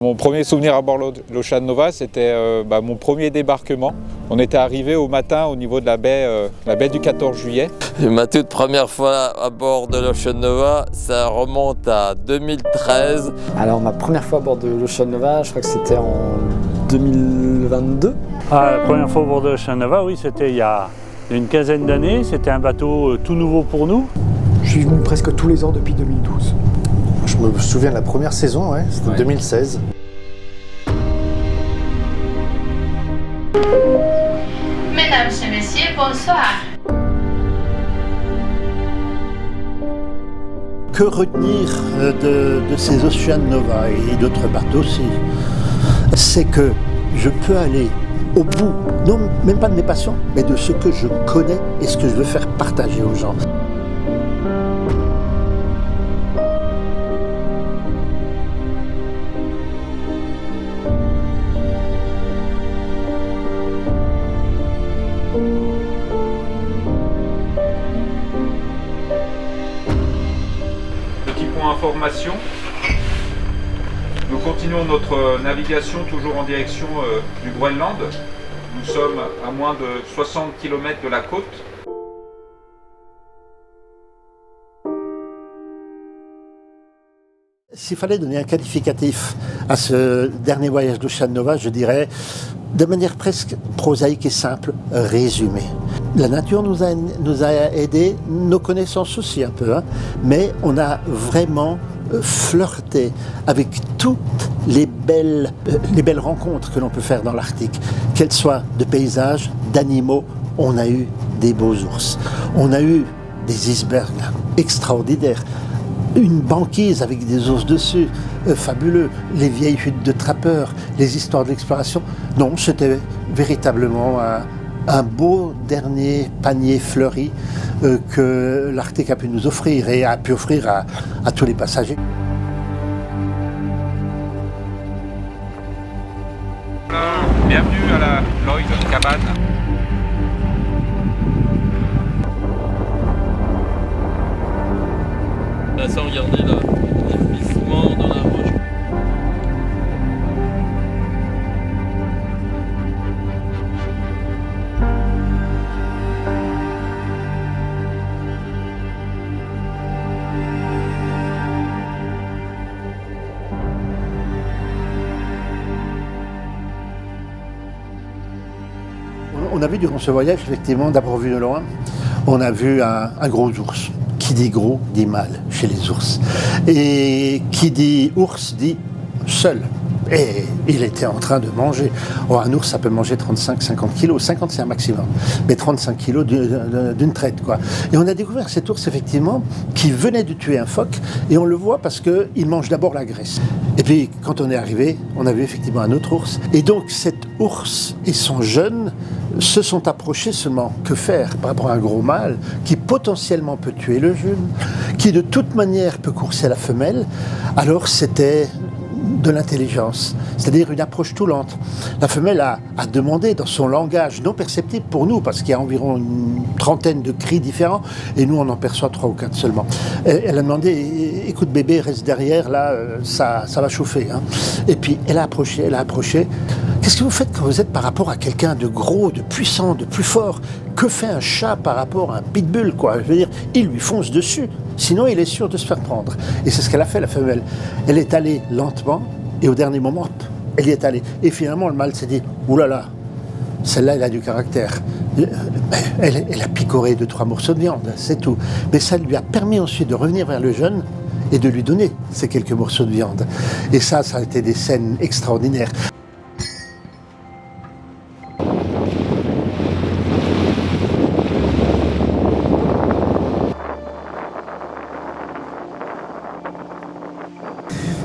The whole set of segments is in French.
Mon premier souvenir à bord de l'Ocean Nova, c'était mon premier débarquement. On était arrivé au matin au niveau de la baie du 14 juillet. Ma toute première fois à bord de l'Ocean Nova, ça remonte à 2013. Alors ma première fois à bord de l'Ocean Nova, je crois que c'était en 2022. La première fois à bord de l'Ocean Nova, oui, c'était il y a une quinzaine d'années. C'était un bateau tout nouveau pour nous. Je suis venu presque tous les ans depuis 2012. Je me souviens de la première saison, c'était 2016. Mesdames et messieurs, bonsoir. Que retenir de ces Ocean Nova et d'autres bateaux aussi, c'est que je peux aller au bout, non même pas de mes passions, mais de ce que je connais et ce que je veux faire partager aux gens. Petit point information. Nous continuons notre navigation toujours en direction du Groenland. Nous sommes à moins de 60 km de la côte. S'il fallait donner un qualificatif à ce dernier voyage d'Ocean Nova, je dirais, de manière presque prosaïque et simple, résumé. La nature nous a aidés, nos connaissances aussi un peu, mais on a vraiment flirté avec toutes les belles rencontres que l'on peut faire dans l'Arctique, qu'elles soient de paysages, d'animaux. On a eu des beaux ours, on a eu des icebergs extraordinaires, une banquise avec des ours dessus, fabuleux, les vieilles huttes de trappeurs, les histoires de l'exploration. Non, c'était véritablement un beau dernier panier fleuri que l'Arctique a pu nous offrir et a pu offrir à tous les passagers. Bienvenue à la Lloyd Cabane. Là, sans regarder le glissement dans la roche. On a vu durant ce voyage, effectivement, d'abord vu de loin, on a vu un gros ours. Qui dit gros, dit mâle chez les ours. Et qui dit ours, dit seul. Et il était en train de manger. Un ours, ça peut manger 35-50 kilos. 50, c'est un maximum. Mais 35 kilos d'une traite, quoi. Et on a découvert cet ours, effectivement, qui venait de tuer un phoque. Et on le voit parce qu'il mange d'abord la graisse. Et puis, quand on est arrivé, on a vu effectivement un autre ours. Et donc, cet ours et son jeune se sont approchés seulement. Que faire par rapport à un gros mâle qui potentiellement peut tuer le jeune, qui de toute manière peut courser la femelle? Alors, c'était de l'intelligence, c'est-à-dire une approche tout lente. La femelle a demandé dans son langage non perceptible pour nous, parce qu'il y a environ une trentaine de cris différents, et nous on en perçoit 3 ou 4 seulement. Elle a demandé, écoute bébé, reste derrière, là, ça va chauffer. Et puis elle a approché. Qu'est-ce que vous faites quand vous êtes par rapport à quelqu'un de gros, de puissant, de plus fort? Que fait un chat par rapport à un pitbull, quoi? Je veux dire, il lui fonce dessus, sinon il est sûr de se faire prendre. Et c'est ce qu'elle a fait, la femelle. Elle est allée lentement, et au dernier moment, hop, elle y est allée. Et finalement, le mâle s'est dit, oulala, celle-là, elle a du caractère. Elle a picoré 2-3 morceaux de viande, c'est tout. Mais ça lui a permis ensuite de revenir vers le jeune et de lui donner ces quelques morceaux de viande. Et ça a été des scènes extraordinaires.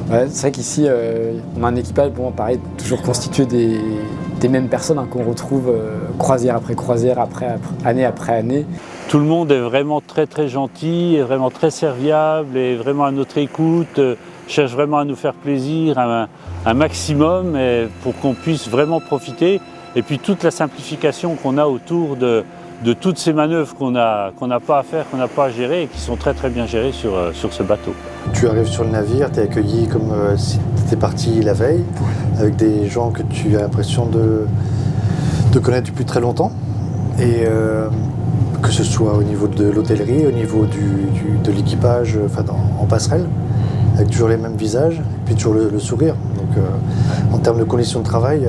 Ouais, c'est vrai qu'ici, on a un équipage, pareil, toujours constitué des mêmes personnes qu'on retrouve croisière après croisière, année après année. Tout le monde est vraiment très très gentil, est vraiment très serviable, est vraiment à notre écoute, cherche vraiment à nous faire plaisir un maximum pour qu'on puisse vraiment profiter. Et puis toute la simplification qu'on a autour de toutes ces manœuvres qu'on n'a pas à faire, qu'on n'a pas à gérer et qui sont très très bien gérées sur ce bateau. Tu arrives sur le navire, tu es accueilli comme si C'était parti la veille, avec des gens que tu as l'impression de connaître depuis très longtemps. Et que ce soit au niveau de l'hôtellerie, au niveau de l'équipage, en passerelle, avec toujours les mêmes visages, et puis toujours le sourire. Donc en termes de conditions de travail,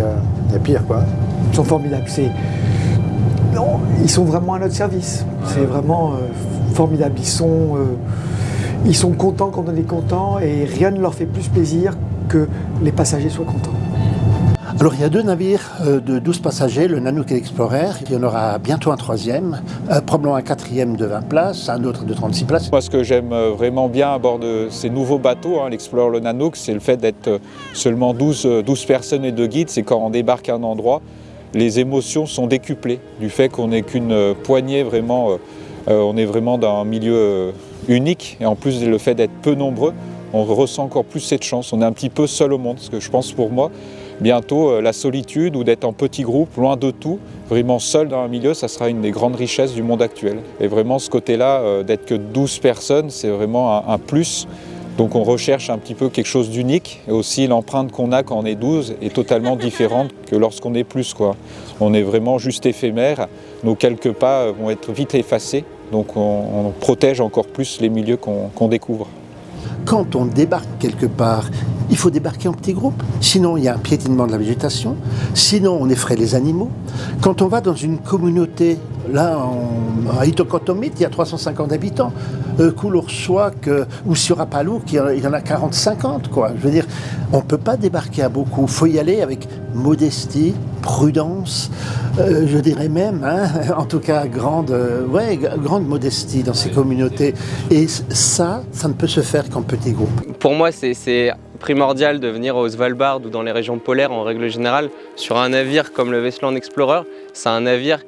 il y a pire, quoi. Ils sont formidables. Non, ils sont vraiment à notre service. C'est vraiment formidable. Ils sont contents quand on est content et rien ne leur fait plus plaisir que les passagers soient contents. Alors il y a 2 navires de 12 passagers, le Nanook et l'Explorer. Il y en aura bientôt un 3e, probablement un 4e de 20 places, un autre de 36 places. Moi, ce que j'aime vraiment bien à bord de ces nouveaux bateaux, l'Explorer, le Nanook, c'est le fait d'être seulement 12 personnes et 2 guides. C'est quand on débarque à un endroit, les émotions sont décuplées du fait qu'on n'est qu'une poignée vraiment. On est vraiment dans un milieu unique et en plus le fait d'être peu nombreux, on ressent encore plus cette chance. On est un petit peu seul au monde, parce que je pense pour moi, bientôt la solitude ou d'être en petit groupe, loin de tout, vraiment seul dans un milieu, ça sera une des grandes richesses du monde actuel. Et vraiment ce côté-là, d'être que 12 personnes, c'est vraiment un plus. Donc on recherche un petit peu quelque chose d'unique et aussi l'empreinte qu'on a quand on est 12 est totalement différente que lorsqu'on est plus, quoi. On est vraiment juste éphémère, nos quelques pas vont être vite effacés, donc on protège encore plus les milieux qu'on découvre. Quand on débarque quelque part, il faut débarquer en petits groupes. Sinon, il y a un piétinement de la végétation. Sinon, on effraie les animaux. Quand on va dans une communauté, là, à Itokotomit, il y a 350 habitants. Coulursois ou sur Apalou, il y en a 40-50, quoi. Je veux dire, on ne peut pas débarquer à beaucoup. Il faut y aller avec modestie, prudence, je dirais même, en tout cas, grande modestie dans ces communautés. Et ça ne peut se faire qu'en petits groupes. Pour moi, c'est primordial de venir au Svalbard ou dans les régions polaires en règle générale sur un navire comme le Westland Explorer. C'est un navire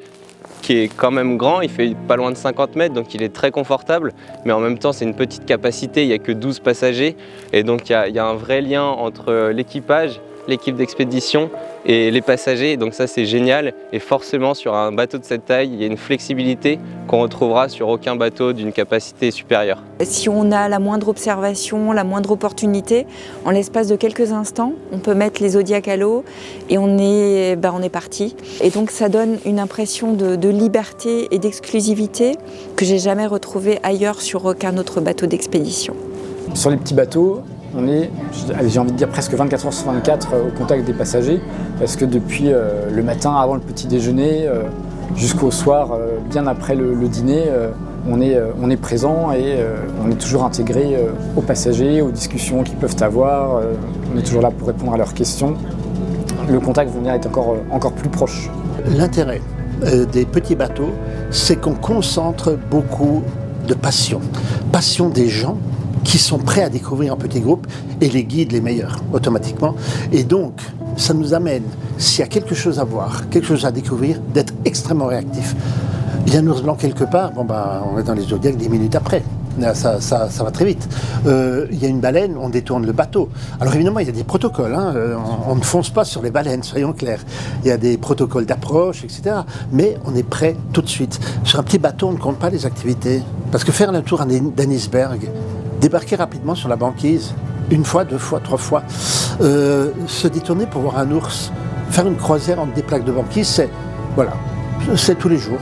qui est quand même grand, il fait pas loin de 50 mètres, donc il est très confortable, mais en même temps c'est une petite capacité, il n'y a que 12 passagers, et donc il y a un vrai lien entre l'équipage, l'équipe d'expédition et les passagers, donc ça c'est génial, et forcément sur un bateau de cette taille, il y a une flexibilité qu'on retrouvera sur aucun bateau d'une capacité supérieure. Si on a la moindre observation, la moindre opportunité, en l'espace de quelques instants, on peut mettre les zodiacs à l'eau et on est parti. Et donc ça donne une impression de liberté et d'exclusivité que j'ai jamais retrouvée ailleurs sur aucun autre bateau d'expédition. Sur les petits bateaux, on est, j'ai envie de dire, presque 24 heures sur 24 au contact des passagers, parce que depuis le matin avant le petit déjeuner jusqu'au soir, bien après le dîner, on est présent et on est toujours intégré aux passagers, aux discussions qu'ils peuvent avoir. On est toujours là pour répondre à leurs questions. Le contact va venir être encore plus proche. L'intérêt des petits bateaux, c'est qu'on concentre beaucoup de passion. Passion des gens qui sont prêts à découvrir en petits groupes et les guides les meilleurs, automatiquement. Et donc, ça nous amène, s'il y a quelque chose à voir, quelque chose à découvrir, d'être extrêmement réactif. Il y a un ours blanc quelque part, on est dans les zodiacs 10 minutes après. Là, ça va très vite. Il y a une baleine, on détourne le bateau. Alors évidemment, il y a des protocoles. On ne fonce pas sur les baleines, soyons clairs. Il y a des protocoles d'approche, etc. Mais on est prêt tout de suite. Sur un petit bateau, on ne compte pas les activités. Parce que faire le tour d'un iceberg, débarquer rapidement sur la banquise, 1 fois, 2 fois, 3 fois, se détourner pour voir un ours, faire une croisière entre des plaques de banquise, c'est tous les jours.